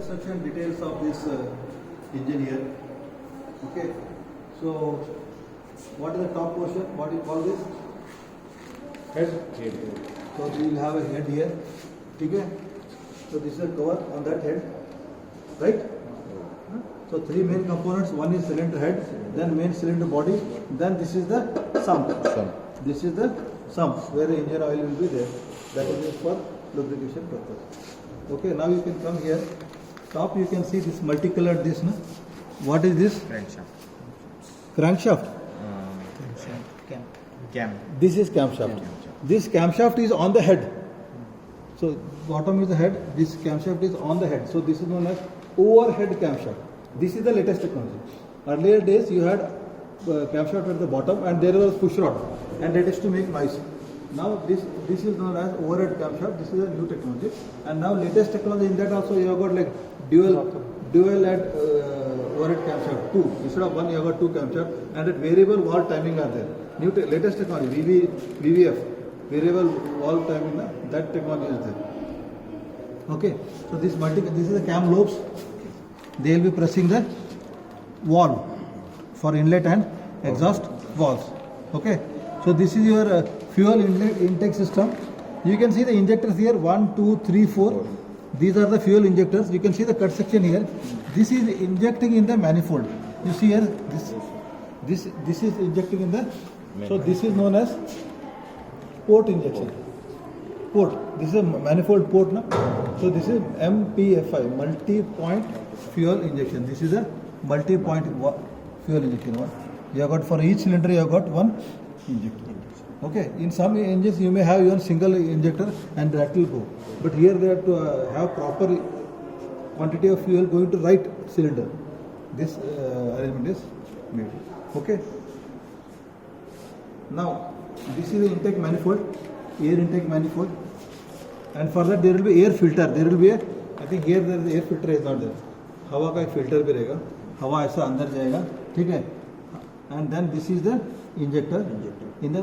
construction details of this engine here. Okay, so what is the top portion? What do you call this? Head. So we will have a head here. Okay. So this is a cover on that head, right? So three main components. One is cylinder head, then main cylinder body, then this is the sump. This is the sump where the engine oil will be there. That is used for lubrication purpose. Okay. Now you can come here. Top you can see this multicolored this. No? What is this? Crankshaft. Cam. This is camshaft. This camshaft is on the head. So bottom is the head. This camshaft is on the head. So this is known as overhead camshaft. This is the latest technology. Earlier days you had camshaft at the bottom and there was push rod, and that is to make noise. Now this is known as overhead camshaft. This is a new technology, and now latest technology in that also you have got like dual head overhead camshaft, two. Instead of one you have got two camshaft, and that variable valve timing are there. Latest technology VVF, variable valve timing, that technology is there. Okay, so this is the cam lobes. They will be pressing the valve for inlet and exhaust valves. Okay, so this is your fuel intake system. You can see the injectors here, 1, 2, 3, 4. These are the fuel injectors. You can see the cut section here. This is injecting in the manifold. You see here, this is injecting in the. So this is known as port injection. Port. This is a manifold port, na? So this is MPFI, multi-point fuel injection. This is a multi-point fuel injection. You have got for each cylinder you have got one injector. Okay. In some engines you may have one single injector and that will go. But here they have to have proper quantity of fuel going to right cylinder. This arrangement is made. Okay. Now this is the intake manifold, air intake manifold, and for that there will be air filter. There will be I think here there is air filter is not there. हवा का एक filter भी रहेगा. हवा ऐसा अंदर जाएगा, ठीक है? And then this is the injector in the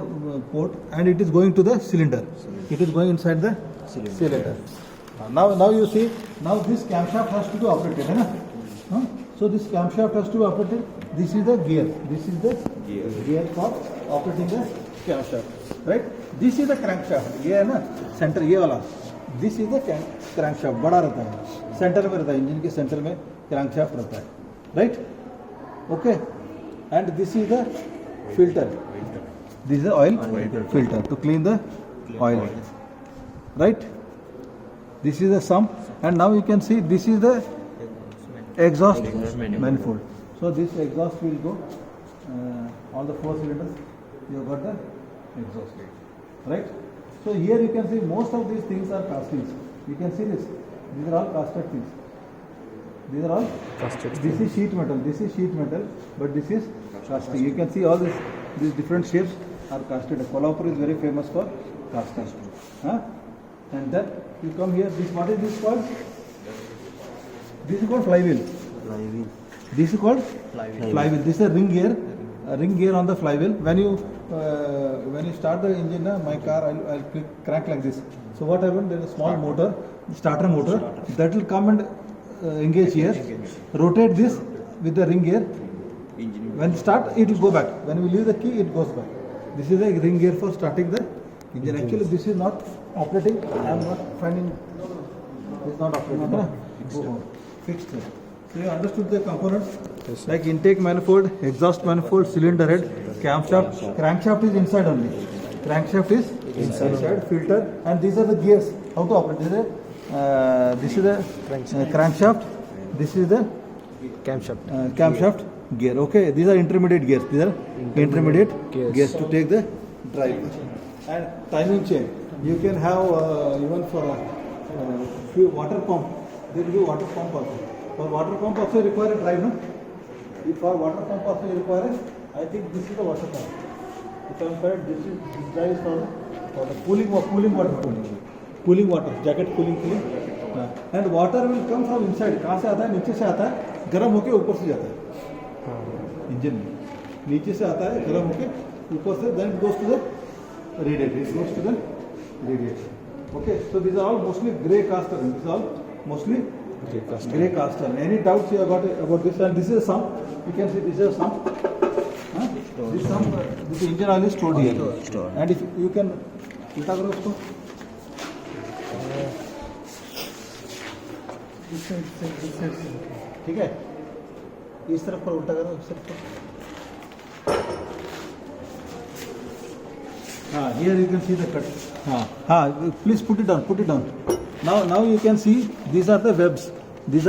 port, and it is going to the cylinder. It is going inside the cylinder. Now you see, now this camshaft has to be operated, है ना? So this camshaft has to be operated. This is the gear. This is the gear for operating the camshaft, right? This is the crankshaft. ये है ना center ये वाला. This is the crankshaft. बड़ा रहता है. Center में रहता है. Engine के center में crankshaft रहता है, right? Okay. And this is the filter. This is the oil filter to clean the oil, right? This is the sump, and now you can see this is the exhaust manifold. So this exhaust will go all the 4 cylinders. You have got the exhaust, right? So here you can see most of these things are castings. You can see this. These are all casted things. These are all casted. This is sheet metal. This is sheet metal, but this is casting. You can see all these different shapes are casted. Kolhapur is very famous for casting. And then you come here. What is this called? This is called flywheel. This is called flywheel. This is a ring gear on the flywheel. When you start the engine, my car, I'll crank like this. So what happens? There is a small motor, starter motor, that will come and engage here. Rotate this with the ring gear. When start, it will go back. When we leave the key, it goes back. This is a ring gear for starting the engine. Actually, this is not operating. I am not finding. This is not operating. Fixed. So you understood the components, like intake manifold, exhaust manifold, cylinder head, camshaft. Crankshaft is inside only. Crankshaft is inside. Filter, and these are the gears. How to operate? This is the crankshaft. This is the camshaft gear. Okay, these are intermediate gears. These are intermediate gears to take the drive. And timing chain. You can have even for few water pump. There will be water pump also. For water pump also you require a drive, no? If for water pump also you require, I think this is the water pump. If I am correct, this drive is for the cooling water, jacket cooling. And water will come from inside. कहाँ से आता है? नीचे से आता है, गर्म होके ऊपर से जाता है इंजन में. नीचे से आता है, गर्म होके ऊपर से, then it goes to the radiator. Okay, so these are all mostly grey cast iron. These are all mostly Grey cast iron. Any doubts you have got about this? And this is a sump. You can see this is a sump. This sump, this engine oil is stored here. And if you can, उल्टा करो उसको. ठीक है. इस तरफ पर उल्टा करो, इस तरफ पर. Here you can see the cut. Please put it down. Now you can see these are the webs. This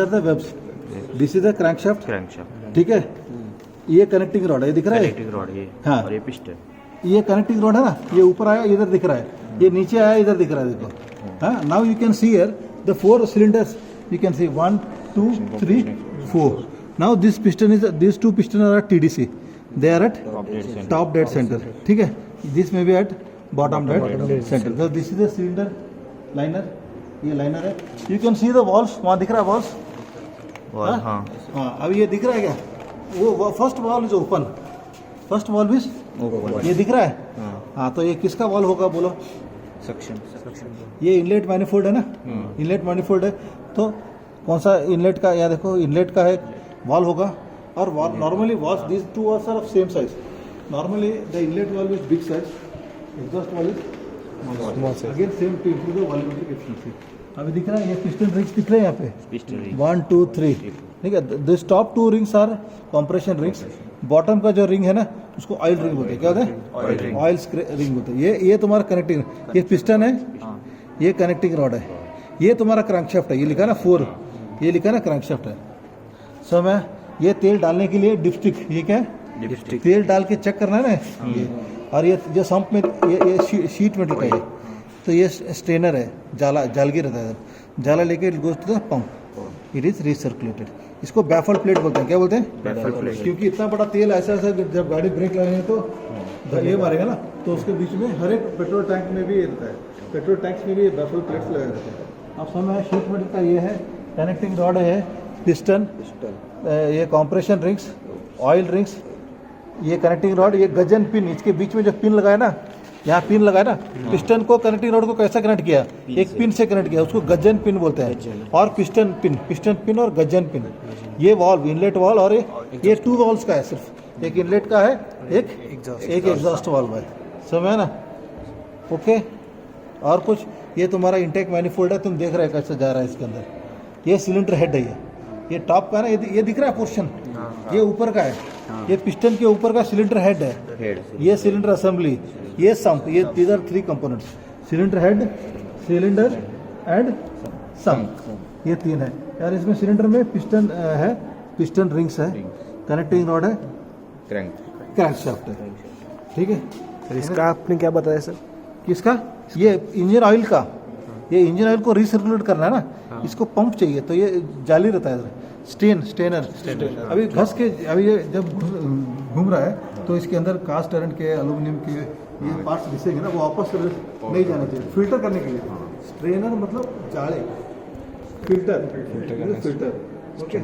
is the crankshaft. ठीक है. ये कनेक्टिंग रॉड है, दिख रहा है? कनेक्टिंग रॉड ये. हाँ. और ये पिस्टन. ये कनेक्टिंग रॉड है ना, ये ऊपर आया इधर दिख रहा है, ये नीचे आया इधर दिख रहा है, देखो. हाँ. Now you can see here the 4 cylinders. You can see 1, 2, 3, 4. Now these 2 pistons are at TDC. They are at top dead center. ठीक है. This may be at bottom dead center. So this is the cylinder liner. ये liner है. You can see the walls. वहाँ दिख रहा है walls. हाँ. अब ये दिख रहा है क्या? वो first wall is open. First wall is ये दिख रहा है. हाँ. तो ये किसका वॉल होगा बोलो? सक्शन. ये इनलेट मैनिफोल्ड है ना. इनलेट मैनिफोल्ड है. तो कौन सा इनलेट का? या देखो इनलेट का है वॉल होगा. और wall normally walls this 2 walls are of same size. Normally the inlet valve is big size, exhaust valve is small size. Again same to improve the volumetric efficiency. अभी दिख रहा है ये पिस्टन रिंग्स दिख रहे हैं यहाँ पे. 1, 2, 3. ठीक है. This top 2 rings are compression rings. Bottom का जो रिंग है ना उसको ऑयल रिंग बोलते हैं. क्या होता है? ऑयल रिंग बोलते हैं. ये तुम्हारा कनेक्टिंग, ये पिस्टन है, ये कनेक्टिंग रॉड है, ये तुम्हारा क्रैंकशाफ्ट है. ये लिखा ना 4, ये लिखा ना क्रैंकशाफ्ट है. सो मैं ये तेल डालने के लिए डिपस्टिक, ये क्या है? तेल डाल के चेक करना है ना ये. और ये जो संप में ये शीट मेटल का है. तो ये स्ट्रेनर है, जालगी रहता है. जाला लेके it goes to the pump. It is recirculated. इसको बैफल प्लेट बोलते हैं. क्या बोलते हैं? Baffle plate. क्योंकि इतना बड़ा तेल ऐसा जब गाड़ी ब्रेक लगाएंगे तो ये मारेगा ना, तो उसके बीच में हर एक पेट्रोल टैंक में भी ये रहता है. पेट्रोल टैंक्स में भी बैफल प्लेट्स लगाए रहते हैं. अब समय शीट मेटल का ये है, कनेक्टिंग रॉड है, पिस्टन, ये कॉम्प्रेशन रिंग्स, ऑयल रिंग्स, ये कनेक्टिंग रॉड, ये गजन पिन. इसके बीच में जो पिन लगाया ना, यहाँ पिन लगाया ना, पिस्टन को कनेक्टिंग रॉड को कैसा कनेक्ट किया? एक पिन से कनेक्ट किया, उसको गजन पिन बोलते हैं. और पिस्टन पिन और गजन पिन. ये वॉल्व, इनलेट वॉल्व, और ये 2 वॉल्व्स का है सिर्फ. एक इनलेट का है, एक एग्जॉस्ट वॉल्व है. समझ ना? ओके. और कुछ? ये तुम्हारा इंटेक मैनिफोल्ड है, तुम देख रहे हो कैसे जा रहा है इसके अंदर. ये सिलेंडर हेड है. ये टॉप का ना, ये दिख रहा है पोर्शन, ये ऊपर का है. ये पिस्टन के ऊपर का सिलेंडर हेड है. ये सिलेंडर असेंबली, ये संप. ये these are 3 components. Cylinder head, cylinder and sump. ये 3 है यार. इसमें सिलेंडर में पिस्टन है, पिस्टन रिंग्स है, कनेक्टिंग रॉड है, क्रैंकशाफ्ट है. ठीक है. इसका आपने क्या बताया सर? किसका? ये इंजन ऑयल का. ये इंजन ऑयल को रिसर्कुलेट करना है ना, इसको पंप चाहिए. तो ये जाली रहता है, स्टेनर. अभी घस के, अभी ये जब घूम रहा है तो इसके अंदर कास्ट आयरन के, एल्यूमिनियम के ये पार्ट्स घिसेंगे ना, वो वापस नहीं जाना चाहिए. फिल्टर करने के लिए. स्ट्रेनर मतलब जाले, फिल्टर. ओके.